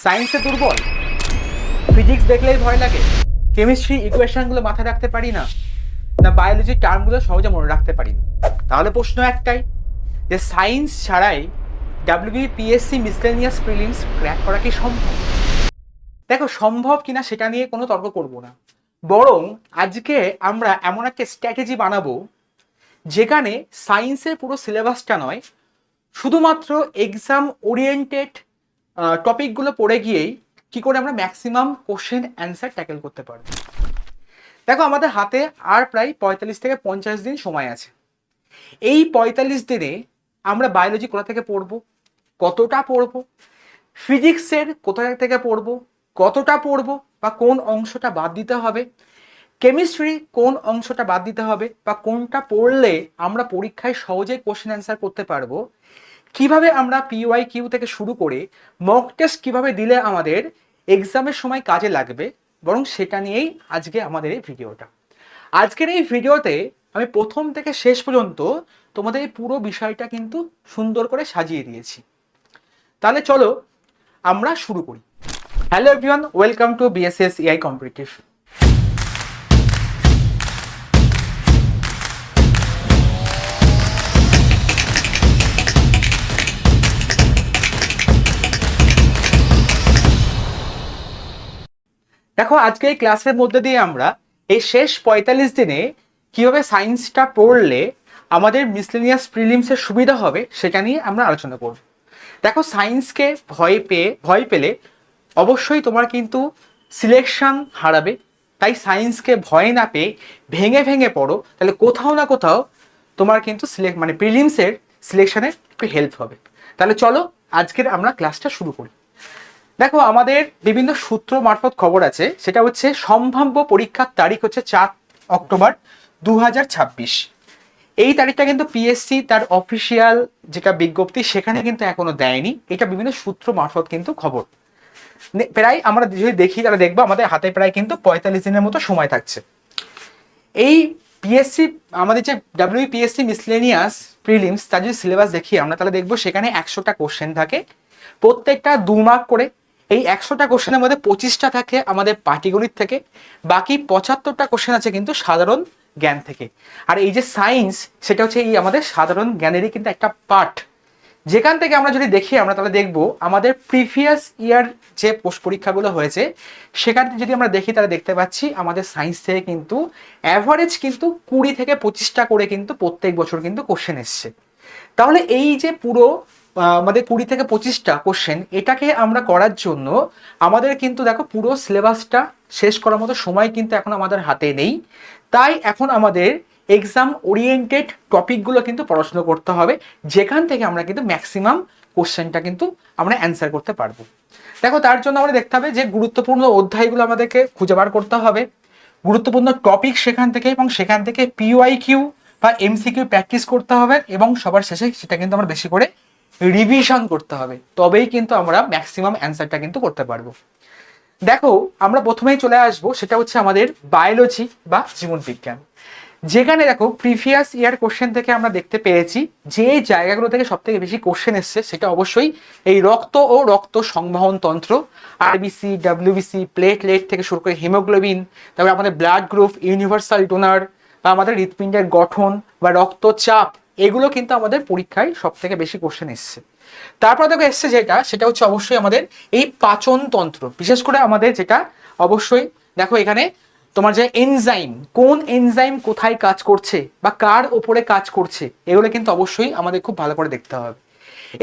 সায়েন্সে দুর্বল, ফিজিক্স দেখলেই ভয় লাগে, কেমিস্ট্রি ইকুয়েশনগুলো মাথায় রাখতে পারি না, না বায়োলজির টার্মগুলো সহজে মনে রাখতে পারি না। তাহলে প্রশ্ন একটাই, যে সায়েন্স ছাড়াই ডাব্লিউবিপিএসসি মিসলেনিয়াস প্রিলিমস ক্র্যাক করা কি সম্ভব? দেখো, সম্ভব কিনা সেটা নিয়ে কোনো তর্ক করব না, বরং আজকে আমরা এমন একটা স্ট্র্যাটেজি বানাবো যেখানে সায়েন্সের পুরো সিলেবাসটা নয়, শুধুমাত্র এক্সাম ওরিয়েন্টেড টপিকগুলো পড়ে গিয়েই কি করে আমরা ম্যাক্সিমাম কোশ্চেন অ্যান্সার ট্যাকেল করতে পারবো। দেখো, আমাদের হাতে আর প্রায় 45 থেকে 50 দিন সময় আছে। এই 45 দিনে আমরা বায়োলজি কোথা থেকে পড়বো, কতটা পড়বো, ফিজিক্সের কোথা থেকে পড়বো, কতটা পড়বো বা কোন অংশটা বাদ দিতে হবে, কেমিস্ট্রি কোন অংশটা বাদ দিতে হবে বা কোনটা পড়লে আমরা পরীক্ষায় সহজেই কোশ্চেন অ্যান্সার করতে পারবো, কিভাবে আমরা পিওয়াই কিউ থেকে শুরু করে মক টেস্ট কিভাবে দিলে আমাদের এক্সামের সময় কাজে লাগবে, বরং সেটা নিয়েই আজকে আমাদের এই ভিডিওটা। আজকের এই ভিডিওতে আমি প্রথম থেকে শেষ পর্যন্ত তোমাদের এই পুরো বিষয়টা কিন্তু সুন্দর করে সাজিয়ে দিয়েছি। তাহলে চলো আমরা শুরু করি। Hello everyone, welcome to BSS AI competitive. দেখো, আজকে এই ক্লাসের মধ্যে দিয়ে আমরা এই শেষ 45 দিনে কিভাবে সায়েন্সটা পড়লে আমাদের মিসলেনিয়াস প্রিলিমসের সুবিধা হবে সেটা নিয়ে আমরা আলোচনা করব। দেখো, সায়েন্সকে ভয় পেলে অবশ্যই তোমার কিন্তু সিলেকশন হারাবে। তাই সায়েন্সকে ভয় না পেয়ে ভেঙে ভেঙে পড়ো, তাহলে কোথাও না কোথাও তোমার কিন্তু প্রিলিমসের সিলেকশনে একটু হেল্প হবে। তাহলে চলো আজকের আমরা ক্লাসটা শুরু করি। দেখো, আমাদের বিভিন্ন সূত্র মারফত খবর আছে, সেটা হচ্ছে সম্ভাব্য পরীক্ষার তারিখ হচ্ছে 4 অক্টোবর 2026। এই তারিখটা কিন্তু পিএসসি তার অফিসিয়াল যেটা বিজ্ঞপ্তি সেখানে কিন্তু এখনো দেয়নি, এটা বিভিন্ন সূত্র মারফত কিন্তু খবর। প্রায় আমরা যদি দেখি তাহলে দেখবো আমাদের হাতে প্রায় কিন্তু 45 দিনের মতো সময় থাকছে। এই পিএসসি আমাদের যে ডাব্লিউপিএসসি মিসলেনিয়াস প্রিলিমস তার যদি সিলেবাস দেখি আমরা, তাহলে দেখবো সেখানে 100টা কোশ্চেন থাকে, প্রত্যেকটা 2 মার্ক করে। এই 100টা কোশ্চেনের মধ্যে 25টা থাকে আমাদের পাটিগণিত থেকে, বাকি 75টা কোশ্চেন আছে কিন্তু সাধারণ জ্ঞান থেকে। আর এই যে সায়েন্স, সেটা হচ্ছে এই আমাদের সাধারণ জ্ঞানেরই কিন্তু একটা পার্ট, যেখান থেকে আমরা যদি দেখি আমরা তাহলে দেখবো আমাদের প্রিভিয়াস ইয়ার যে পোস্ট পরীক্ষাগুলো হয়েছে সেখান থেকে যদি আমরা দেখি তাহলে দেখতে পাচ্ছি আমাদের সায়েন্স থেকে কিন্তু অ্যাভারেজ কিন্তু 20 থেকে 25টা করে কিন্তু প্রত্যেক বছর কিন্তু কোশ্চেন এসছে। তাহলে এই যে পুরো আমাদের 20 থেকে 25টা কোশ্চেন, এটাকে আমরা করার জন্য আমাদের কিন্তু দেখো পুরো সিলেবাসটা শেষ করার মতো সময় কিন্তু এখন আমাদের হাতে নেই। তাই এখন আমাদের এক্সাম ওরিয়েন্টেড টপিকগুলো কিন্তু পড়াশোনা করতে হবে, যেখান থেকে আমরা কিন্তু ম্যাক্সিমাম কোশ্চেনটা কিন্তু আমরা অ্যান্সার করতে পারবো। দেখো, তার জন্য আমরা দেখতে হবে যে গুরুত্বপূর্ণ অধ্যায়গুলো আমাদেরকে খুঁজে বার করতে হবে, গুরুত্বপূর্ণ টপিক সেখান থেকে, এবং সেখান থেকে পিওয়াই কিউ বা এমসিকিউ প্র্যাকটিস করতে হবে, এবং সবার শেষে সেটা কিন্তু আমরা বেশি করে রিভিশন করতে হবে, তবেই কিন্তু আমরা ম্যাক্সিমাম অ্যান্সারটা কিন্তু করতে পারবো। দেখো, আমরা প্রথমেই চলে আসবো, সেটা হচ্ছে আমাদের বায়োলজি বা জীবন বিজ্ঞান, যেখানে দেখো প্রিভিয়াস ইয়ার কোশ্চেন থেকে আমরা দেখতে পেয়েছি যে জায়গাগুলো থেকে সব থেকে বেশি কোশ্চেন এসছে সেটা অবশ্যই এই রক্ত ও রক্ত সংবহন তন্ত্র, আরবিসি, ডাব্লিউবিসি, প্লেটলেট থেকে শুরু করে হিমোগ্লোবিন, তারপরে আমাদের ব্লাড গ্রুপ, ইউনিভার্সাল ডোনার বা আমাদের হৃৎপিণ্ডের গঠন বা রক্তচাপ, এগুলো কিন্তু আমাদের পরীক্ষায় সব থেকে বেশি কোশ্চেন এসছে। তারপর দেখো এসছে সেটা হচ্ছে অবশ্যই আমাদের এই পাচন তন্ত্র, বিশেষ করে আমাদের যেটা অবশ্যই দেখো এখানে তোমার যে এনজাইম, কোন এনজাইম কোথায় কাজ করছে বা কার ওপরে কাজ করছে, এগুলো কিন্তু অবশ্যই আমাদের খুব ভালো করে দেখতে হবে।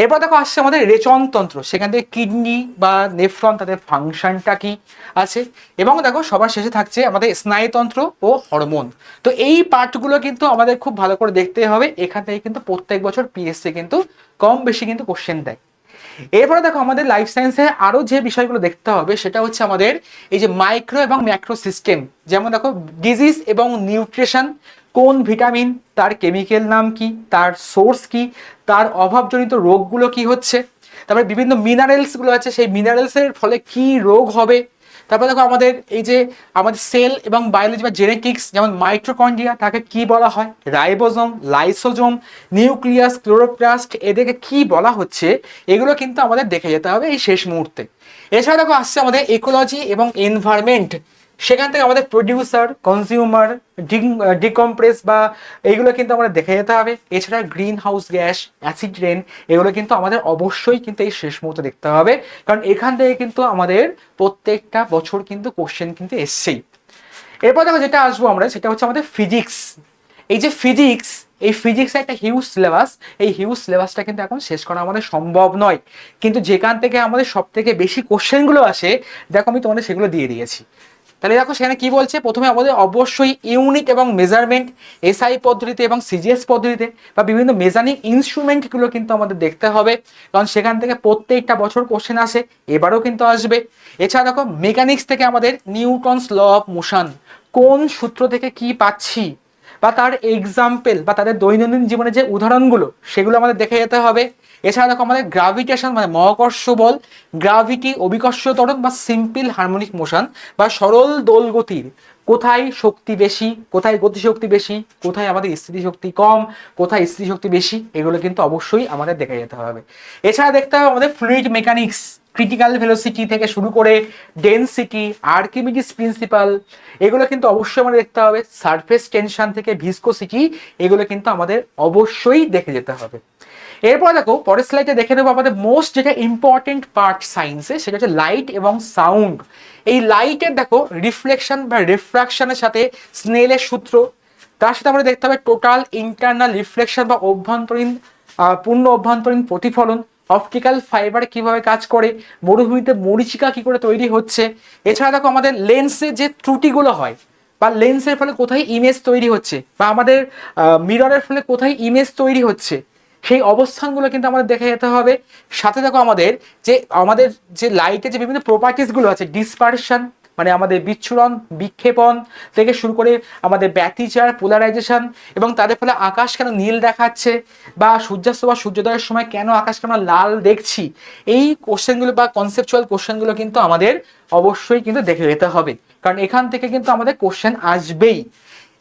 এরপর দেখো আসছে আমাদের রেচনতন্ত্র, সেখান থেকে কিডনি বা নেফ্রন তাদের ফাংশনটা কি আছে, এবং দেখো সবার শেষে থাকছে আমাদের স্নায়ুতন্ত্র ও হরমোন। তো এই পার্টগুলো কিন্তু আমাদের খুব ভালো করে দেখতে হবে, এখান থেকে কিন্তু প্রত্যেক বছর পিএসসি কিন্তু কম বেশি কিন্তু কোশ্চেন দেয়। এরপরে দেখো আমাদের লাইফ সায়েন্সে আরো যে বিষয়গুলো দেখতে হবে সেটা হচ্ছে আমাদের এই যে মাইক্রো এবং ম্যাক্রো সিস্টেম, যেমন দেখো ডিজিজ এবং নিউট্রিশন, কোন ভিটামিন তার কেমিক্যাল নাম কি, তার সোর্স কি, তার অভাবজনিত রোগগুলো কি হচ্ছে, তারপরে বিভিন্ন মিনারেলসগুলো আছে সেই মিনারেলসের ফলে কি রোগ হবে, তারপর দেখো আমাদের এই যে আমাদের সেল এবং বায়োলজি বা জেনেটিক্স, যেমন মাইটোকন্ড্রিয়া তাকে কি বলা হয়, রাইবোজোম, লাইসোজোম, নিউক্লিয়াস, ক্লোরোপ্লাস্ট, এদেরকে কি বলা হচ্ছে, এগুলো কিন্তু আমাদের দেখে যেতে হবে এই শেষ মুহূর্তে। এছাড়া দেখো আসছে আমাদের ইকোলজি এবং এনভায়রনমেন্ট, সেখান থেকে আমাদের প্রডিউসার, কনজিউমার, ডিকম্প্রেস বা এইগুলো কিন্তু আমাদের দেখে যেতে হবে। এছাড়া green house gas, acid rain, এগুলো কিন্তু আমাদের অবশ্যই কিন্তু এই শেষ মুহূর্তে দেখতে হবে, কারণ এখান থেকে কিন্তু আমাদের প্রত্যেকটা বছর কিন্তু কোশ্চেন কিন্তু এসছেই। এরপর দেখো যেটা আসবো আমরা, সেটা হচ্ছে আমাদের ফিজিক্স। এই যে ফিজিক্স, এই ফিজিক্সের একটা হিউজ সিলেবাস, এই হিউজ সিলেবাসটা কিন্তু এখন শেষ করা আমাদের সম্ভব নয়, কিন্তু যেখান থেকে আমাদের সব থেকে বেশি কোশ্চেনগুলো আসে, দেখো আমি তোমাদের সেগুলো দিয়ে দিয়েছি। তাহলে দেখো সেখানে কি বলছে, প্রথমে আমাদের অবশ্যই ইউনিট এবং মেজারমেন্ট, এসআই পদ্ধতিতে এবং সিজিএস পদ্ধতিতে বা বিভিন্ন মেজারিং ইনস্ট্রুমেন্টগুলো কিন্তু আমাদের দেখতে হবে, কারণ সেখান থেকে প্রত্যেকটা বছর কোশ্চেন আসে, এবারও কিন্তু আসবে। এছাড়া দেখো মেকানিক্স থেকে আমাদের নিউটনস ল অফ মোশন, কোন সূত্র থেকে কি পাচ্ছি, বা তার এক্সাম্পল বা তাদের দৈনন্দিন জীবনে যে উদাহরণগুলো, সেগুলো আমাদের দেখে যেতে হবে। এছাড়া দেখো আমাদের গ্রাভিটেশন মানে মহাকর্ষ বল, গ্রাভিটি, অভিকর্ষ ত্বরণ বা সিম্পল হারমোনিক মোশন বা সরল দোলগতির কোথায় শক্তি বেশি, কোথায় গতিশক্তি বেশি, কোথায় আমাদের স্থিতিশক্তি কম, কোথায় স্থিতিশক্তি বেশি, এগুলো কিন্তু অবশ্যই আমাদের দেখে যেতে হবে। এছাড়া দেখতে হবে আমাদের ফ্লুইড মেকানিক্স, ক্রিটিক্যাল ভেলোসিটি থেকে শুরু করে ডেনসিটি, আর্কিমিডিস প্রিন্সিপাল, এগুলো কিন্তু অবশ্যই আমাদের দেখতে হবে। সারফেস টেনশন থেকে ভিসকোসিটি, এগুলো কিন্তু আমাদের অবশ্যই দেখে যেতে হবে। এরপর দেখো পরের স্লাইডে দেখে নেবো আমাদের মোস্ট যেটা ইম্পর্টেন্ট পার্ট সায়েন্সে, সেটা হচ্ছে লাইট এবং সাউন্ড। এই লাইটের দেখো রিফ্লেকশন বা রিফ্রাকশনের সাথে স্নেলের সূত্র, তার সাথে আমরা দেখতে হবে টোটাল ইন্টারনাল রিফ্লেকশন বা অভ্যন্তরীণ পূর্ণ অভ্যন্তরীণ প্রতিফলন, অপটিক্যাল ফাইবার কিভাবে কাজ করে, মরুভূমিতে মরীচিকা কি করে তৈরি হচ্ছে। এছাড়া দেখো আমাদের লেন্সে যে ত্রুটিগুলো হয় বা লেন্সের ফলে কোথায় ইমেজ তৈরি হচ্ছে, বা আমাদের মিররের ফলে কোথায় ইমেজ তৈরি হচ্ছে, সেই অবস্থানগুলো কিন্তু আমাদের দেখে যেতে হবে। সাথে দেখো আমাদের যে লাইটের যে বিভিন্ন প্রপার্টিসগুলো আছে, ডিসপারশন মানে আমাদের বিচ্ছুরণ, বিক্ষেপণ থেকে শুরু করে আমাদের ব্যতিচার, পোলারাইজেশন, এবং তাদের ফলে আকাশ কেন নীল দেখাচ্ছে, বা সূর্যাস্ত বা সূর্যোদয়ের সময় কেন আকাশকে আমরা লাল দেখছি, এই কোশ্চেনগুলো বা কনসেপচুয়াল কোশ্চেনগুলো কিন্তু আমাদের অবশ্যই কিন্তু দেখে যেতে হবে, কারণ এখান থেকে কিন্তু আমাদের কোশ্চেন আসবেই।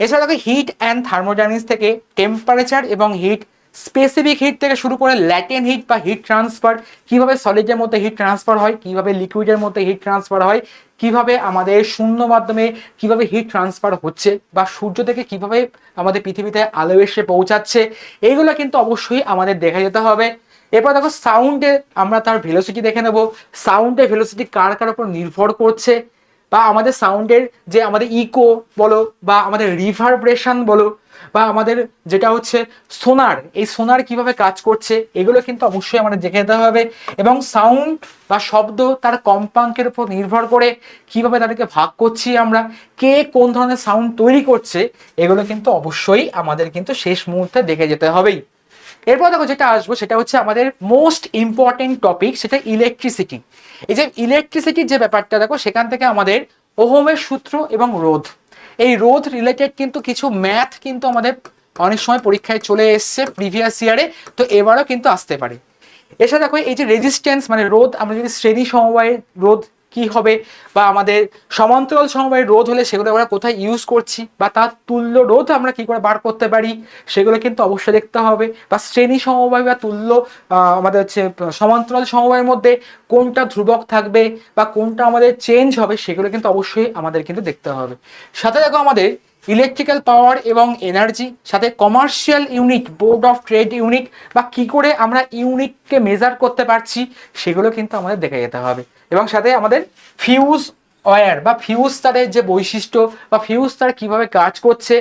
এছাড়া দেখো হিট অ্যান্ড থার্মোডাইনামিক্স থেকে টেম্পারেচার এবং হিট, স্পেসিফিক হিট থেকে শুরু করে ল্যাটেন হিট বা হিট ট্রান্সফার, কিভাবে সলিডের মধ্যে হিট ট্রান্সফার হয়, কিভাবে লিকুইডের মধ্যে হিট ট্রান্সফার হয়, কিভাবে আমাদের শূন্য মাধ্যমে কিভাবে হিট ট্রান্সফার হচ্ছে, বা সূর্য থেকে কিভাবে আমাদের পৃথিবীতে আলো এসে পৌঁছাচ্ছে, এইগুলো কিন্তু অবশ্যই আমাদের দেখা যেতে হবে। এরপর দেখো সাউন্ডে আমরা তার ভেলোসিটি দেখে নেব, সাউন্ডের ভেলোসিটি কার কার উপর নির্ভর করছে, বা আমাদের সাউন্ডের যে আমাদের ইকো বলো, বা আমাদের রিভারব্রেশন বলো, বা আমাদের যেটা হচ্ছে সোনার, এই সোনার কিভাবে কাজ করছে, এগুলো কিন্তু অবশ্যই আমাদের দেখে যেতে হবে। এবং সাউন্ড বা শব্দ তার কম্পাঙ্কের উপর নির্ভর করে কিভাবে তাদেরকে ভাগ করছি আমরা, কে কোন ধরনের সাউন্ড তৈরি করছে, এগুলো কিন্তু অবশ্যই আমাদের কিন্তু শেষ মুহূর্তে দেখে যেতে হবেই। এরপর দেখো যেটা আসবো, সেটা হচ্ছে আমাদের মোস্ট ইম্পর্টেন্ট টপিক, সেটা ইলেকট্রিসিটি। এই যে ইলেকট্রিসিটির যে ব্যাপারটা দেখো, সেখান থেকে আমাদের ওহমের সূত্র এবং রোধ, এই রোধ রিলেটেড কিন্তু কিছু ম্যাথ কিন্তু আমাদের অনেক সময় পরীক্ষায় চলে এসছে প্রিভিয়াস ইয়ারে, তো এবারও কিন্তু আসতে পারে। এছাড়া দেখো এই যে রেজিস্ট্যান্স মানে রোধ, আমরা যদি শ্রেণী সমবায়ের রোধ কি হবে, বা আমাদের সমান্তরাল সমবায়ের রোধ হলে সেগুলো আমরা কোথায় ইউজ করছি, বা তার তুল্য রোধ আমরা কি করে বার করতে পারি, সেগুলো কিন্তু অবশ্যই দেখতে হবে। বা শ্রেণী সমবায় বা তুল্য আমাদের হচ্ছে সমান্তরাল সমবায়ের মধ্যে কোনটা ধ্রুবক থাকবে বা কোনটা আমাদের চেঞ্জ হবে, সেগুলো কিন্তু অবশ্যই আমাদের কিন্তু দেখতে হবে। সাথে দেখো আমাদের ইলেকট্রিক্যাল পাওয়ার এবং এনার্জি, সাথে commercial unit, board of trade unit, বা কি করে আমরা ইউনিটকে মেজার করতে পারছি, সেগুলো কিন্তু আমাদের দেখে যেতে হবে। এবং সাথে আমাদের ফিউজ ওয়্যার বা ফিউজ তারের যে বৈশিষ্ট্য, বা ফিউজ তার কিভাবে কাজ করছে,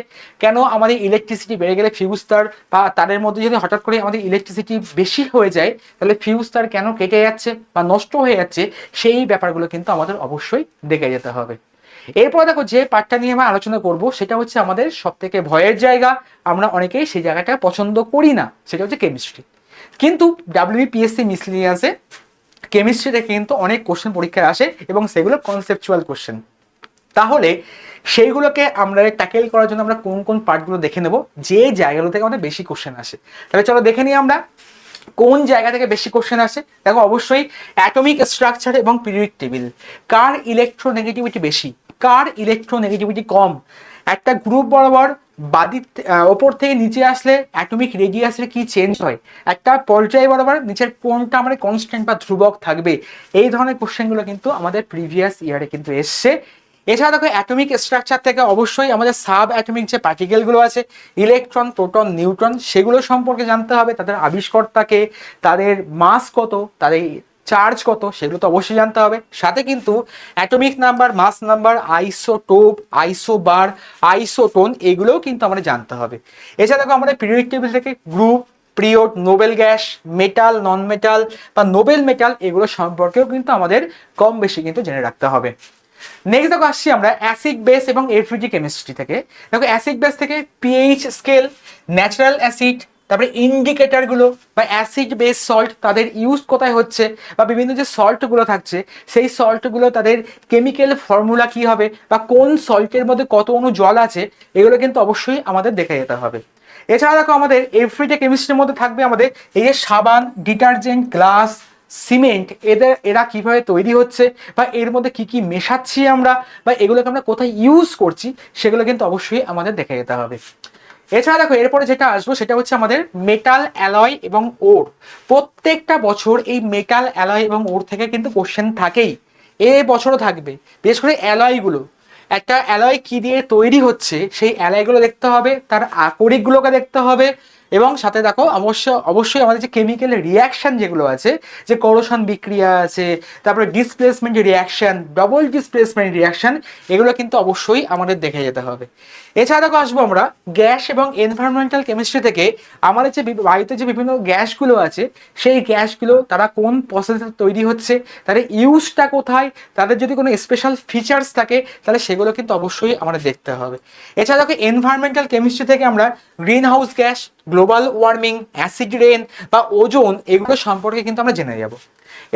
কেন আমাদের ইলেকট্রিসিটি বেড়ে গেলে ফিউজ তার বা তারের মধ্যে যদি হঠাৎ করে আমাদের ইলেকট্রিসিটি বেশি হয়ে যায়, তাহলে ফিউজ তার কেন কেটে যাচ্ছে বা নষ্ট হয়ে যাচ্ছে, সেই ব্যাপারগুলো কিন্তু আমাদের অবশ্যই দেখে যেতে হবে। এরপর দেখো যে পার্টটা নিয়ে আমরা আলোচনা করব, সেটা হচ্ছে আমাদের সব থেকে ভয়ের জায়গা, আমরা অনেকেই সেই জায়গাটা পছন্দ করি না, সেটা হচ্ছে কেমিস্ট্রি। কিন্তু ডাব্লিউবিপিএসসি মিসলিনিয়াসে কেমিস্ট্রি থেকে কিন্তু অনেক কোশ্চেন পরীক্ষায় আসে, এবং সেগুলো কনসেপচুয়াল কোশ্চেন। তাহলে সেইগুলোকে আমরা ট্যাকেল করার জন্য আমরা কোন কোন পার্টগুলো দেখে নেব, যে জায়গাগুলো থেকে আমাদের বেশি কোশ্চেন আসে। তাহলে চলো দেখে নিই আমরা। কোন জায়গা থেকে বেশি কোশ্চেন আসে? দেখো অবশ্যই অ্যাটমিক স্ট্রাকচার এবং পিরিয়ডিক টেবিল। কার ইলেকট্রোনেগেটিভিটি বেশি, কার ইলেকট্রোনেগেটিভিটি কম, একটা গ্রুপ বরাবর বাদির ওপর থেকে নিচে আসলে অ্যাটমিক রেডিয়াসের কি চেঞ্জ হয়, একটা পর্যায় বরাবর নিচের কোনটা মানে কনস্ট্যান্ট বা ধ্রুবক থাকবে, এই ধরনের কোশ্চেনগুলো কিন্তু আমাদের প্রিভিয়াস ইয়ারে কিন্তু এসছে। এছাড়া দেখো অ্যাটমিক স্ট্রাকচার থেকে অবশ্যই আমাদের সাব অ্যাটমিক যে পার্টিকেলগুলো আছে, ইলেকট্রন, প্রোটন, নিউট্রন, সেগুলো সম্পর্কে জানতে হবে, তাদের আবিষ্কর্তাকে, তাদের মাস কত, তাদের চার্জ কত, সেগুলো তো অবশ্যই জানতে হবে। সাথে কিন্তু অ্যাটমিক নাম্বার, মাস নাম্বার, আইসোটোপ, আইসোবার, আইসোটোন, এগুলোও কিন্তু আমাদের জানতে হবে। এছাড়া দেখো আমাদের পিরিয়ডিক টেবিল থেকে group, period, Nobel gas, metal, নন মেটাল বা নোবেল মেটাল, এগুলো সম্পর্কেও কিন্তু আমাদের কম বেশি কিন্তু জেনে রাখতে হবে। নেক্সট দেখো আসছি আমরা অ্যাসিড বেস এবং এফিডি কেমিস্ট্রি থেকে। দেখো অ্যাসিড বেস থেকে পিএইচ স্কেল, ন্যাচারাল অ্যাসিড, তারপরে ইন্ডিকেটরগুলো বা অ্যাসিড বেস সল্ট, তাদের ইউজ কোথায় হচ্ছে, বা বিভিন্ন যে সল্টগুলো থাকছে সেই সল্টগুলো তাদের কেমিক্যাল ফর্মুলা কী হবে, বা কোন সল্টের মধ্যে কত অণু জল আছে, এগুলো কিন্তু অবশ্যই আমাদের দেখে যেতে হবে। এছাড়া দেখো আমাদের এভরিডে কেমিস্ট্রির মধ্যে থাকবে আমাদের এই যে সাবান, ডিটারজেন্ট, গ্লাস, সিমেন্ট, এরা কিভাবে তৈরি হচ্ছে, বা এর মধ্যে কি কি মেশাচ্ছি আমরা, বা এগুলোকে আমরা কোথায় ইউজ করছি, সেগুলো কিন্তু অবশ্যই আমাদের দেখে যেতে হবে। এছাড়া দেখো এরপরে যেটা আসবো সেটা হচ্ছে আমাদের মেটাল, অ্যালয় এবং ওর। প্রত্যেকটা বছর এই মেটাল, অ্যালয় এবং ওর থেকে কিন্তু কোশ্চেন থাকেই, এ বছরও থাকবে। বিশেষ করে অ্যালয়গুলো, একটা অ্যালয় কি দিয়ে তৈরি হচ্ছে সেই অ্যালয়গুলো দেখতে হবে, তার আকরিকগুলোকে দেখতে হবে, এবং সাথে দেখো অবশ্যই আমাদের যে কেমিক্যাল রিয়াকশন যেগুলো আছে, যে করোশন বিক্রিয়া আছে, তারপরে displacement reaction, double displacement reaction, এগুলো কিন্তু অবশ্যই আমাদের দেখে যেতে হবে। এছাড়া দেখো আসবো আমরা গ্যাস এবং এনভায়রনমেন্টাল কেমিস্ট্রি থেকে। আমাদের যে বায়ুতে যে বিভিন্ন গ্যাসগুলো আছে, সেই গ্যাসগুলো তারা কোন প্রসেসে তৈরি হচ্ছে, তাদের ইউজটা কোথায়, তাদের যদি কোনো স্পেশাল ফিচার্স থাকে তাহলে সেগুলো কিন্তু অবশ্যই আমাদের দেখতে হবে। এছাড়া দেখো এনভায়রনমেন্টাল কেমিস্ট্রি থেকে আমরা green house gas, global warming, acid rain বা ওজোন, এগুলো সম্পর্কে কিন্তু আমরা জেনে যাব।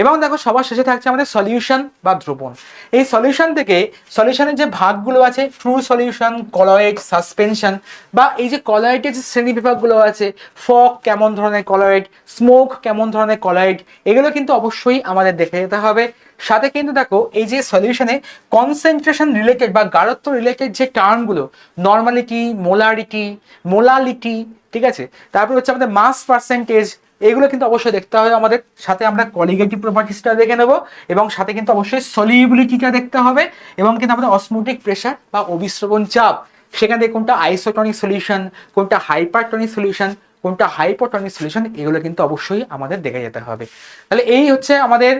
এবং দেখো সবার শেষে থাকছে আমাদের সলিউশন বা দ্রবণ। এই সলিউশন থেকে সলিউশনের যে ভাগগুলো আছে, ট্রু সলিউশন, কলয়েড, সাসপেনশন, বা এই যে কলয়েডের যে শ্রেণী বিভাগগুলো আছে, ফগ কেমন ধরনের কলয়েড, স্মোক কেমন ধরনের কলয়েড, এগুলো কিন্তু অবশ্যই আমাদের দেখে যেতে হবে। সাথে কিন্তু দেখো এই যে সলিউশনে কনসেন্ট্রেশন রিলেটেড বা গাঢ়ত্ব রিলেটেড যে টার্মগুলো, নর্মালিটি, মোলারিটি, মোলালিটি, ঠিক আছে, তারপর হচ্ছে আমাদের মাস পার্সেন্টেজ, এগুলো কিন্তু অবশ্যই দেখতে হবে আমাদের। সাথে আমরা কলিগেটিভ প্রপার্টিসটা দেখে নেব, এবং সাথে কিন্তু অবশ্যই সলিউবিলিটিটা দেখতে হবে, এবং কিন্তু আমাদের অসমোটিক প্রেশার বা অভিস্রবণ চাপ, সেখান থেকে কোনটা আইসোটনিক সলিউশন, কোনটা হাইপারটনিক সলিউশন, কোনটা হাইপোটনিক সলিউশন, এগুলো কিন্তু অবশ্যই আমাদের দেখে যেতে হবে। তাহলে এই হচ্ছে আমাদের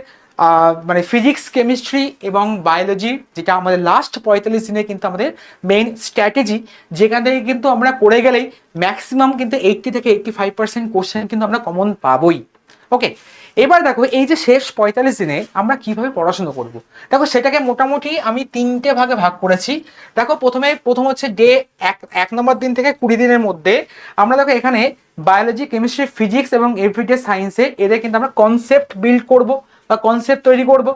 মানে ফিজিক্স, কেমিস্ট্রি এবং বায়োলজি, যেটা আমাদের লাস্ট 45 দিনে কিন্তু আমাদের মেইন স্ট্র্যাটেজি, যেখান থেকে কিন্তু আমরা করে গেলেই ম্যাক্সিমাম কিন্তু 80 থেকে 85% কোশ্চেন কিন্তু আমরা কমন পাবোই। ওকে, এবার দেখো এই যে শেষ 45 দিনে আমরা কিভাবে পড়াশোনা করব। দেখো সেটাকে মোটামুটি আমি 3টে ভাগে ভাগ করেছি। দেখো প্রথম হচ্ছে ডে 1 নম্বর দিন থেকে 20 দিনের মধ্যে আমরা দেখো এখানে বায়োলজি, কেমিস্ট্রি, ফিজিক্স এবং এভরিডে সায়েন্সে এদের কিন্তু আমরা কনসেপ্ট বিল্ড করব বা কনসেপ্ট তৈরি করব।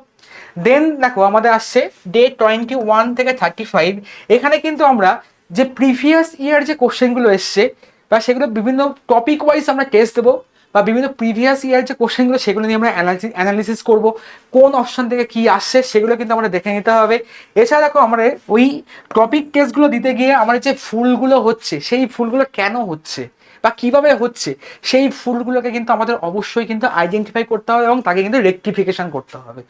দেন দেখো আমাদের আসছে ডে 21 থেকে 35, এখানে কিন্তু আমরা যে প্রিভিয়াস ইয়ার যে কোশ্চেনগুলো এসছে বা সেগুলো বিভিন্ন টপিক ওয়াইজ আমরা টেস্ট দেবো, বা বিভিন্ন প্রিভিয়াস ইয়ার যে কোশ্চেনগুলো সেগুলো নিয়ে আমরা অ্যানালিসিস করব, কোন অপশন থেকে কি আসছে সেগুলো কিন্তু আমরা দেখে নিতে হবে। এছাড়া দেখো আমরা ওই টপিক টেস্টগুলো দিতে গিয়ে আমার যে ভুলগুলো হচ্ছে, সেই ভুলগুলো কেন হচ্ছে বা কিভাবে হচ্ছে, সেই ভুলগুলোকে কিন্তু আমাদের অবশ্যই কিন্তু আইডেন্টিফাই করতে হবে এবং তাকে কিন্তু রেকটিফিকেশন করতে হবে।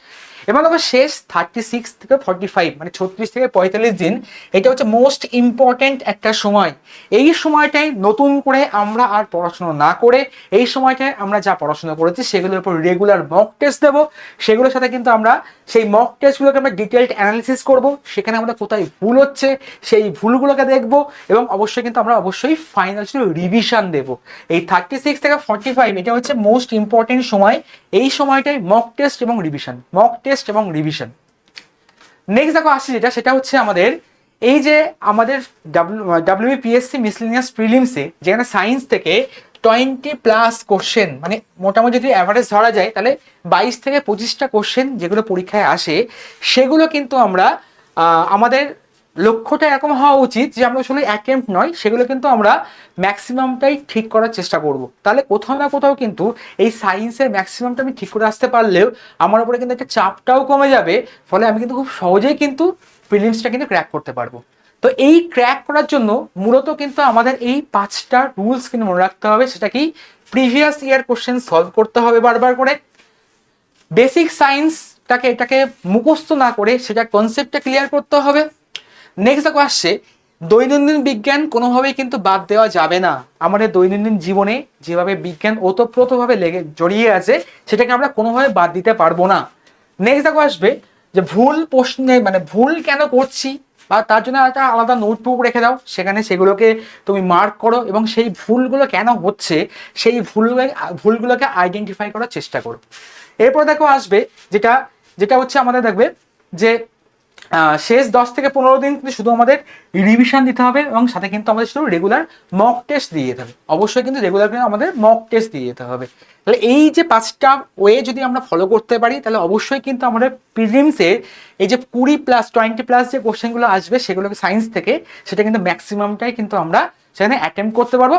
এবার দেখো শেষ 36 থেকে 45 মানে 36 থেকে 45 দিন, এটা হচ্ছে মোস্ট ইম্পর্ট্যান্ট একটা সময়। এই সময়টায় নতুন করে আমরা আর পড়াশোনা না করে এই সময়টায় আমরা যা পড়াশোনা করেছি সেগুলোর উপর রেগুলার মক টেস্ট দেবো, সেগুলোর সাথে কিন্তু আমরা সেই মক টেস্টগুলোকে আমরা ডিটেলড অ্যানালিসিস করব, সেখানে আমরা কোথায় ভুল হচ্ছে সেই ভুলগুলোকে দেখব, এবং অবশ্যই কিন্তু আমরা অবশ্যই ফাইনাল রিভিশন দেব। এই 36 থেকে 45 এটা হচ্ছে মোস্ট ইম্পর্টেন্ট সময়। এই সময়টাই মক টেস্ট এবং রিভিশন, মক টেস্ট এবং রিভিশন। নেক্সট দেখো আসছে যেটা, সেটা হচ্ছে আমাদের এই যে আমাদের WBPSC মিসলেনিয়াস প্রিলিমসে, যেখানে সায়েন্স থেকে 20+ কোশ্চেন, মানে মোটামুটি যদি অ্যাভারেজ ধরা যায় তাহলে 22 থেকে 25টা কোশ্চেন যেগুলো পরীক্ষায় আসে, সেগুলো কিন্তু আমরা আমাদের লক্ষ্যটা এরকম হওয়া উচিত যে আমরা আসলে অ্যাটেম্প্ট নয়, সেগুলো কিন্তু আমরা ম্যাক্সিমামটাই ঠিক করার চেষ্টা করব। তাহলে কোথাও না কোথাও কিন্তু এই সায়েন্সের ম্যাক্সিমামটা আমি ঠিক করে আসতে পারলেও আমার উপরে কিন্তু একটা চাপটাও কমে যাবে, ফলে আমি কিন্তু খুব সহজেই কিন্তু প্রিলিমসটা কিন্তু ক্র্যাক করতে পারবো। তো এই ক্র্যাক করার জন্য মূলত কিন্তু আমাদের এই 5টা রুলস কিন্তু মনে রাখতে হবে। সেটা কি, প্রিভিয়াস ইয়ার কোশ্চেন সলভ করতে হবে বারবার করে, বেসিক এটাকে মুখস্থ না করে সেটা কনসেপ্টটা ক্লিয়ার করতে হবে। নেক্সট দেখো আসছে দৈনন্দিন বিজ্ঞান কোনোভাবেই কিন্তু বাদ দেওয়া যাবে না। আমাদের দৈনন্দিন জীবনে যেভাবে বিজ্ঞান ওতপ্রোতভাবে জড়িয়ে আছে সেটাকে আমরা কোনোভাবে বাদ দিতে পারবো না। নেক্সট দেখো আসবে যে ভুল প্রশ্নে মানে ভুল কেন করছি, বা তার জন্য একটা আলাদা নোটবুক রেখে দাও, সেখানে সেগুলোকে তুমি মার্ক করো এবং সেই ভুলগুলো কেন হচ্ছে সেই ভুলগুলোকে আইডেন্টিফাই করার চেষ্টা করো। এরপর দেখো আসবে যেটা যেটা হচ্ছে আমাদের দেখবে যে শেষ 10 থেকে 15 দিন কিন্তু শুধু আমাদের রিভিশন দিতে হবে এবং সাথে কিন্তু আমাদের শুধু রেগুলার মক টেস্ট দিয়ে যেতে হবে। অবশ্যই কিন্তু রেগুলার কিন্তু আমাদের মক টেস্ট দিয়ে যেতে হবে। তাহলে এই যে 5টা ওয়ে যদি আমরা ফলো করতে পারি তাহলে অবশ্যই কিন্তু আমাদের প্রিলিমসের এই যে 20+20+ যে কোশ্চেনগুলো আসবে সেগুলোকে সায়েন্স থেকে, সেটা কিন্তু ম্যাক্সিমামটাই কিন্তু আমরা সেখানে অ্যাটেম্প করতে পারবো।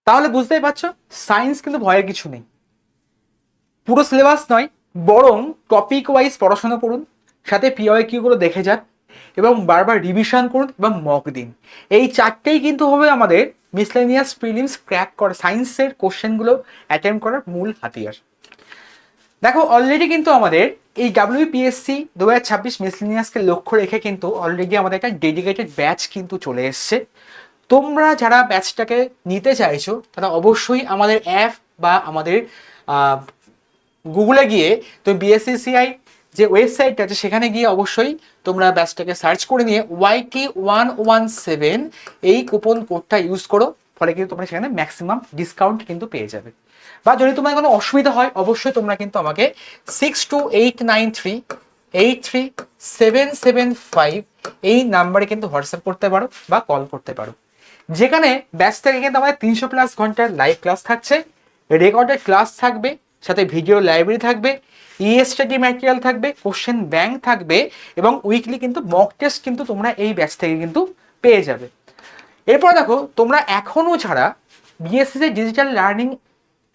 তাহলে বুঝতেই পারছো সায়েন্স কিন্তু ভয়ের কিছু নেই। পুরো সিলেবাস নয়, বরং টপিক ওয়াইজ পড়াশোনা করুন, সাথে পিওয়াইকিউগুলো দেখে যান এবং বারবার রিভিশন করুন এবং মক দিন। এই 4টেই কিন্তু হবে আমাদের মিসলেনিয়াস প্রিলিমস ক্র্যাক করা সায়েন্সের কোশ্চেনগুলো অ্যাটেম্প করার মূল হাতিয়ার। দেখো অলরেডি কিন্তু আমাদের এই WPSC 2026 মিসলেনিয়াসকে লক্ষ্য রেখে কিন্তু অলরেডি আমাদের একটা ডেডিকেটেড ব্যাচ কিন্তু চলে এসছে। তোমরা যারা ব্যাচটাকে নিতে চাইছো তারা অবশ্যই আমাদের অ্যাপ বা আমাদের গুগলে গিয়ে তুমি BSCCI যে ওয়েবসাইটটা আছে সেখানে গিয়ে অবশ্যই তোমরা ব্যাচটাকে সার্চ করে নিয়ে YT117 এই কুপন কোডটা ইউজ করো, ফলে কিন্তু তোমরা সেখানে ম্যাক্সিমাম ডিসকাউন্ট কিন্তু পেয়ে যাবে। বা যদি তোমার কোনো অসুবিধা হয় অবশ্যই তোমরা কিন্তু আমাকে 6289383775 এই নাম্বারে কিন্তু হোয়াটসঅ্যাপ করতে পারো বা কল করতে পারো। যেখানে ব্যাচ থেকে কিন্তু আমাদের 300+ ঘন্টার লাইভ ক্লাস থাকছে, রেকর্ডেড ক্লাস থাকবে, সাথে ভিডিও লাইব্রেরি থাকবে, স্টাডি ম্যাটেরিয়াল থাকবে, কোশ্চেন ব্যাংক থাকবে এবং উইকলি কিন্তু মক টেস্ট কিন্তু তোমরা এই ব্যাচ থেকে কিন্তু পেয়ে যাবে। এরপর দেখো তোমরা এখনও ছাড়া BSC ডিজিটাল লার্নিং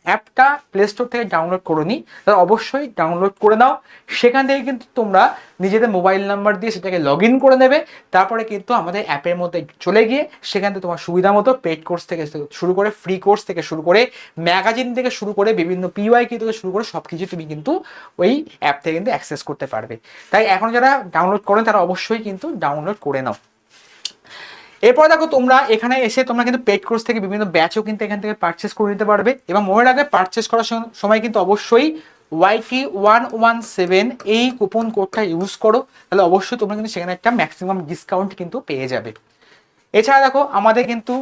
অ্যাপটা প্লে স্টোর থেকে ডাউনলোড করে নিই, তাহলে অবশ্যই ডাউনলোড করে নাও। সেখান থেকে কিন্তু তোমরা নিজেদের মোবাইল নাম্বার দিয়ে সেটাকে লগ ইন করে নেবে। তারপরে কিন্তু আমাদের অ্যাপের মধ্যে চলে গিয়ে সেখান থেকে তোমার সুবিধা মতো পেড কোর্স থেকে শুরু করে ফ্রি কোর্স থেকে শুরু করে ম্যাগাজিন থেকে শুরু করে বিভিন্ন PYQ থেকে শুরু করে সব কিছু তুমি কিন্তু ওই অ্যাপ থেকে কিন্তু অ্যাক্সেস করতে পারবে। তাই এখন যারা ডাউনলোড করেন তারা অবশ্যই কিন্তু ডাউনলোড করে নাও। এরপর দেখো তোমরা এখানে এসে তোমরা কিন্তু পেড কোর্স থেকে বিভিন্ন ব্যাচও কিন্তু এখান থেকে পারচেস করে নিতে পারবে এবং মনে রাখবে পারচেস করার সময় কিন্তু অবশ্যই YT117 এই কুপন কোডটা ইউজ করো, তাহলে অবশ্যই তোমরা কিন্তু সেখানে একটা ম্যাক্সিমাম ডিসকাউন্ট কিন্তু পেয়ে যাবে। এছাড়া দেখো আমাদের কিন্তু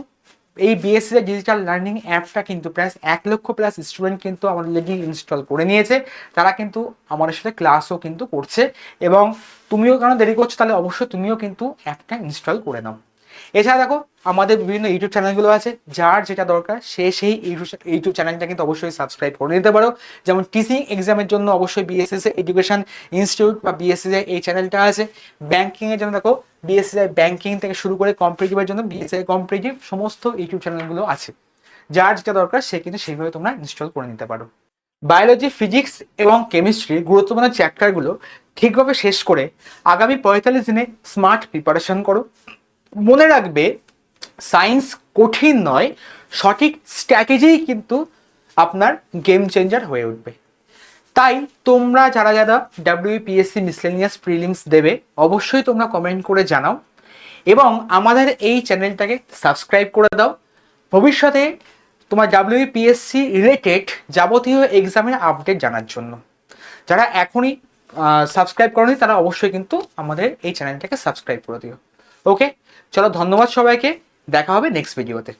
এই BSC ডিজিটাল লার্নিং অ্যাপটা কিন্তু প্রায় 1,00,000+ স্টুডেন্ট কিন্তু আমাদের লেগে ইনস্টল করে নিয়েছে। তারা কিন্তু আমাদের সাথে ক্লাসও কিন্তু করছে এবং তুমিও কেন দেরি করছো, তাহলে অবশ্যই তুমিও কিন্তু অ্যাপটা ইনস্টল করে নাও। এছাড়া দেখো আমাদের বিভিন্ন ইউটিউব চ্যানেলগুলো আছে, যার যেটা দরকার সে সেই ইউটিউব চ্যানেলটা কিন্তু অবশ্যই সাবস্ক্রাইব করে নিতে পারো। যেমন টিচিং এক্সামের জন্য অবশ্যই BSCCI এডুকেশন ইনস্টিটিউট বা BSCCI এই চ্যানেলটা আছে। ব্যাংকিংয়ের জন্য দেখো BSCCI ব্যাংকিং থেকে শুরু করে কম্পিটিটিভের জন্য BSCCI কম্পিটিটিভ সমস্ত ইউটিউব চ্যানেলগুলো আছে। যার যেটা দরকার সে কিন্তু সেইভাবে তোমরা ইনস্টল করে নিতে পারো। বায়োলজি, ফিজিক্স এবং কেমিস্ট্রির গুরুত্বপূর্ণ চ্যাপ্টারগুলো ঠিকভাবে শেষ করে আগামী 45 দিনে স্মার্ট প্রিপারেশন করো। মনে রাখবে সায়েন্স কঠিন নয়, সঠিক স্ট্র্যাটেজিই কিন্তু আপনার গেম চেঞ্জার হয়ে উঠবে। তাই তোমরা যারা যারা WPSC মিসলেনিয়াস প্রিলিমস দেবে অবশ্যই তোমরা কমেন্ট করে জানাও এবং আমাদের এই চ্যানেলটাকে সাবস্ক্রাইব করে দাও ভবিষ্যতে তোমার WPSC রিলেটেড যাবতীয় এক্সামের আপডেট জানার জন্য। যারা এখনই সাবস্ক্রাইব করনি তারা অবশ্যই কিন্তু আমাদের এই চ্যানেলটাকে সাবস্ক্রাইব করে দিও। ওকে, চলো ধন্যবাদ সবাইকে, দেখা হবে নেক্সট ভিডিওতে।